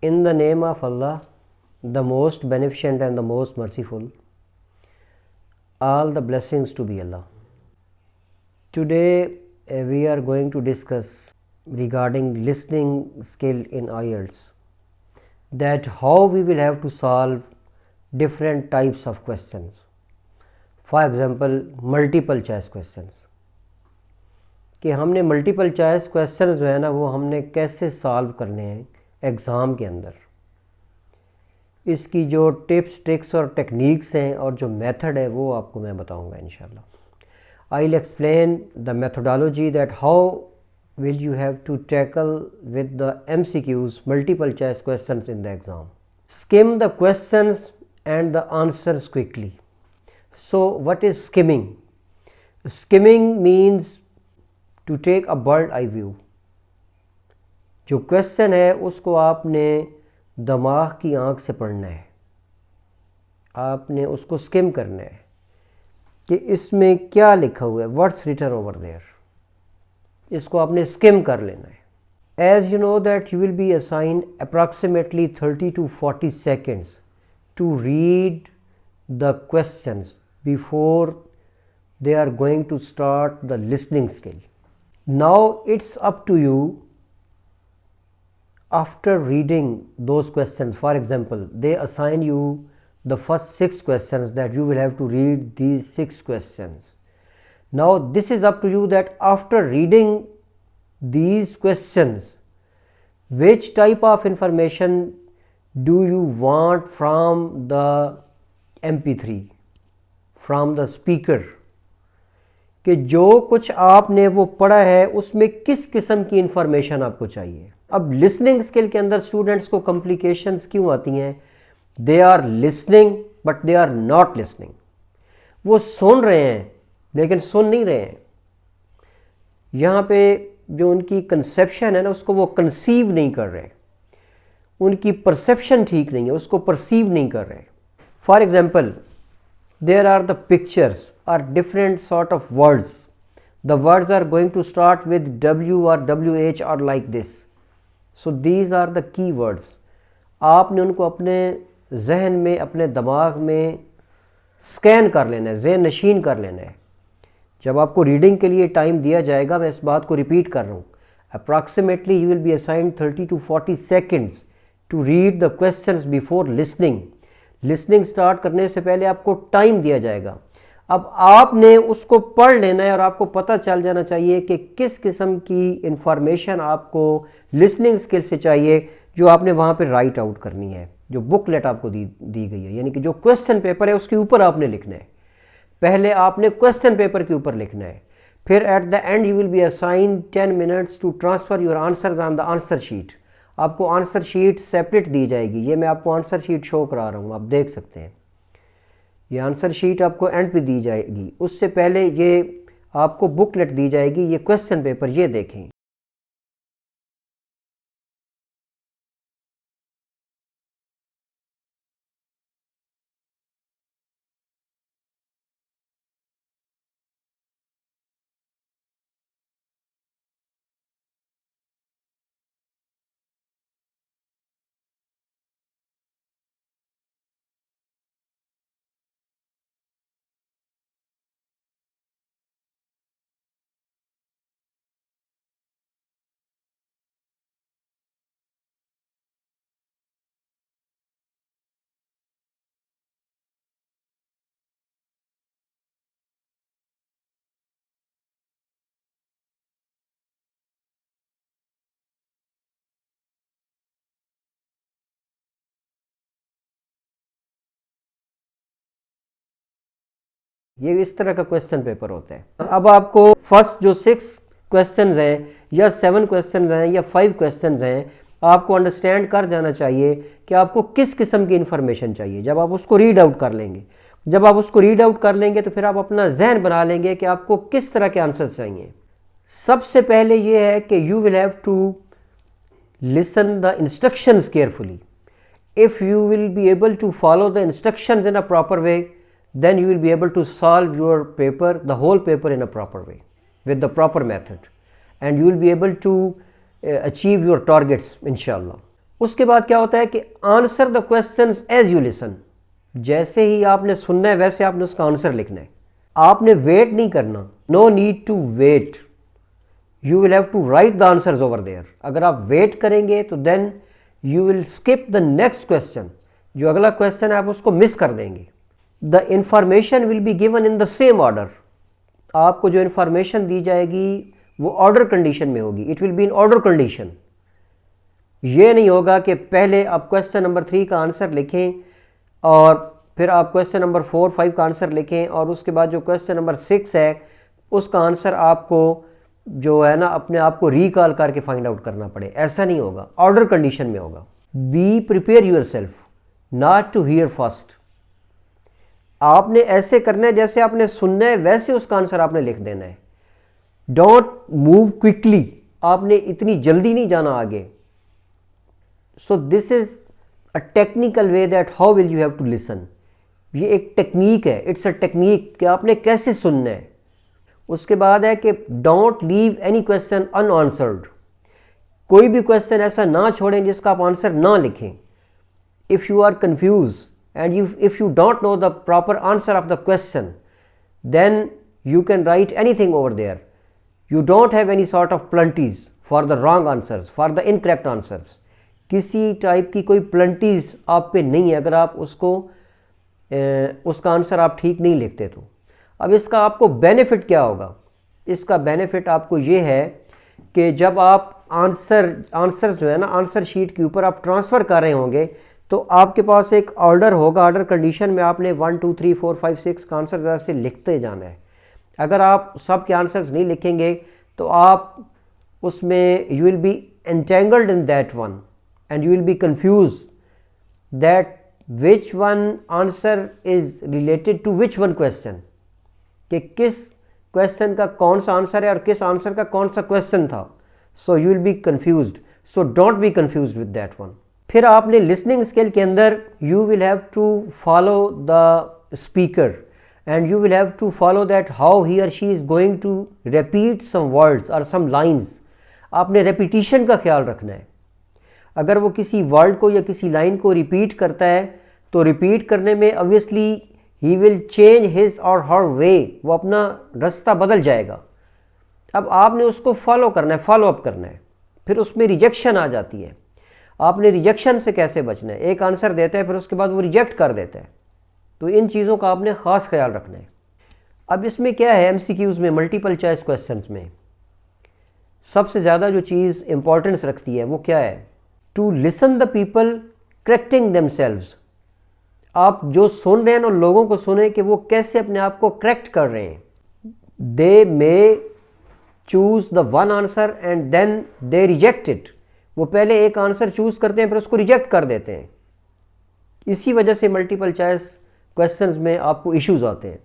In the name of Allah, the most beneficent and the most merciful, all the blessings to be Allah. Today we are going to discuss regarding listening skill in IELTS, that how we will have to solve different types of questions. For example, multiple choice questions, कि हमने multiple choice question जो है ना वो हमने कैसे solve करने हैं एग्ज़ाम के अंदर. इसकी जो टिप्स ट्रिक्स और टेक्निक्स हैं और जो मेथड है वो आपको मैं बताऊंगा इंशाल्लाह. I will explain the methodology that how will you have to tackle with the MCQs multiple choice questions in the exam. Skim the questions and the answers quickly. So what is skimming? Skimming means to take a bird eye view. जो question है उसको आपने दिमाग की आंख से पढ़ना है, आपने उसको स्किम करना है कि इसमें क्या लिखा हुआ है, व्हाट्स रिटन ओवर देयर. इसको आपने स्किम कर लेना है. As you know that you will be assigned approximately 30 to 40 seconds to read the questions before they are going to start the listening skill. Now it's up to you after reading those questions. For example, they assign you the first 6 questions that you will have to read these 6 questions. Now this is up to you that after reading these questions, which type of information do you want from the MP3, from the speaker, कि जो कुछ आपने वो पढ़ा है उसमें किस किस्म की इंफॉर्मेशन आपको चाहिए. अब लिसनिंग स्किल के अंदर स्टूडेंट्स को कॉम्प्लिकेशंस क्यों आती हैं? They are listening but they are not listening. वो सुन रहे हैं लेकिन सुन नहीं रहे हैं. यहाँ पे जो उनकी कंसेप्शन है ना उसको वो कंसीव नहीं कर रहे, उनकी परसेप्शन ठीक नहीं है, उसको परसीव नहीं कर रहे. For example, there are the pictures are different sort of words. The words are going to start with W और WH और like this. So these are the key words. आपने उनको अपने जहन में, अपने दिमाग में स्कैन कर लेना है, ज़हन नशीन कर लेना है. जब आपको रीडिंग के लिए टाइम दिया जाएगा, मैं इस बात को रिपीट कर रहा हूँ, approximately you will be assigned 30 to 40 seconds to read the questions before listening. Listening start करने से पहले आपको टाइम दिया जाएगा. अब आपने उसको पढ़ लेना है और आपको पता चल जाना चाहिए कि किस किस्म की इंफॉर्मेशन आपको लिसनिंग स्किल से चाहिए, जो आपने वहाँ पे राइट आउट करनी है. जो बुकलेट आपको दी गई है, यानी कि जो क्वेश्चन पेपर है उसके ऊपर आपने लिखना है. पहले आपने क्वेश्चन पेपर के ऊपर लिखना है, फिर at the end you will be assigned 10 minutes to transfer your answers on the answer sheet. आपको आंसर शीट सेपरेट दी जाएगी. ये मैं आपको आंसर शीट शो करा रहा हूँ, आप देख सकते हैं. ये आंसर शीट आपको एंड पे दी जाएगी. उससे पहले ये आपको बुकलेट दी जाएगी, ये क्वेश्चन पेपर, ये देखें. ये इस तरह का क्वेश्चन पेपर होता है. अब आपको फर्स्ट जो 6 क्वेश्चंस हैं या 7 क्वेश्चंस हैं या 5 क्वेश्चंस हैं, आपको अंडरस्टैंड कर जाना चाहिए कि आपको किस किस्म की इंफॉर्मेशन चाहिए. जब आप उसको रीड आउट कर लेंगे, तो फिर आप अपना जहन बना लेंगे कि आपको किस तरह के आंसर चाहिए. सबसे पहले ये है कि you will have to listen the instructions carefully. If you will be able to follow the instructions in a proper way, then you will be able to solve your paper, the whole paper, in a proper way with the proper method, and you will be able to achieve your targets inshallah. उसके बाद क्या होता है कि answer the questions as you listen. जैसे ही आपने सुनना है वैसे आपने उसका आंसर लिखना है, आपने वेट नहीं करना। No need to wait, you will have to write the answers over there. अगर आप वेट करेंगे तो then you will skip the next question, जो अगला क्वेश्चन है आप उसको मिस कर देंगे। The information will be given in the same order. आपको जो इंफॉर्मेशन दी जाएगी वो ऑर्डर कंडीशन में होगी, it will be in order condition. ये नहीं होगा कि पहले आप क्वेश्चन नंबर 3 का आंसर लिखें और फिर आप क्वेश्चन नंबर 4, 5 का आंसर लिखें और उसके बाद जो क्वेश्चन नंबर 6 है उसका आंसर आपको जो है ना अपने आप को रिकॉल करके फाइंड आउट करना पड़े। ऐसा नहीं होगा, ऑर्डर कंडीशन में होगा। Be prepare yourself not to hear first. आपने ऐसे करना है जैसे आपने सुनना है वैसे उसका आंसर आपने लिख देना है। डोंट मूव क्विकली, आपने इतनी जल्दी नहीं जाना आगे। So this is a technical way that how will you have to listen. ये एक टेक्निक है, इट्स अ टेक्निक कि आपने कैसे सुनना है। उसके बाद है कि don't leave any question unanswered. कोई भी क्वेश्चन ऐसा ना छोड़ें जिसका आप आंसर ना लिखें। If you are confuse and if you don't know the proper answer of the question, then you can write anything over there. You don't have any sort of penalties for the wrong answers, for the incorrect answers. किसी type की कोई penalties आप पे नहीं है अगर आप उसका आंसर आप ठीक नहीं लिखते तो। अब इसका आपको बेनिफिट क्या होगा? इसका बेनिफिट आपको ये है कि जब आप आंसर जो है ना आंसर शीट के ऊपर आप ट्रांसफ़र कर रहे होंगे तो आपके पास एक ऑर्डर होगा, ऑर्डर कंडीशन में आपने 1 2 3 4 5 6 का आंसर ऐसे लिखते जाना है। अगर आप सब के आंसर्स नहीं लिखेंगे तो आप उसमें you will be entangled in that one and you will be confuse that which one answer is related to which one question, कि किस क्वेश्चन का कौन सा आंसर है और किस आंसर का कौन सा क्वेश्चन था। So you will be confused, so don't be confused with that one. फिर आपने लिसनिंग स्किल के अंदर you will have to follow the speaker and you will have to follow that how he और she is going to repeat some words और some lines. आपने repetition का ख्याल रखना है। अगर वो किसी वर्ड को या किसी लाइन को रिपीट करता है तो रिपीट करने में obviously he will change his और हर वे, वो अपना रास्ता बदल जाएगा। अब आपने उसको फॉलो करना है, फॉलो अप करना है। फिर उसमें रिजेक्शन आ जाती है। आपने रिजेक्शन से कैसे बचना है? एक आंसर देता है फिर उसके बाद वो रिजेक्ट कर देता है, तो इन चीज़ों का आपने ख़ास ख्याल रखना है। अब इसमें क्या है, एमसीक्यूज़ में, मल्टीपल चॉइस क्वेश्चंस में सबसे ज़्यादा जो चीज़ इंपॉर्टेंस रखती है वो क्या है? To listen the people correcting themselves. आप जो सुन रहे हैं उन लोगों को सुने कि वो कैसे अपने आप को करेक्ट कर रहे हैं। They may choose the one answer and then they reject it. वो पहले एक आंसर चूज़ करते हैं फिर उसको रिजेक्ट कर देते हैं। इसी वजह से मल्टीपल चॉइस क्वेश्चंस में आपको इश्यूज आते हैं।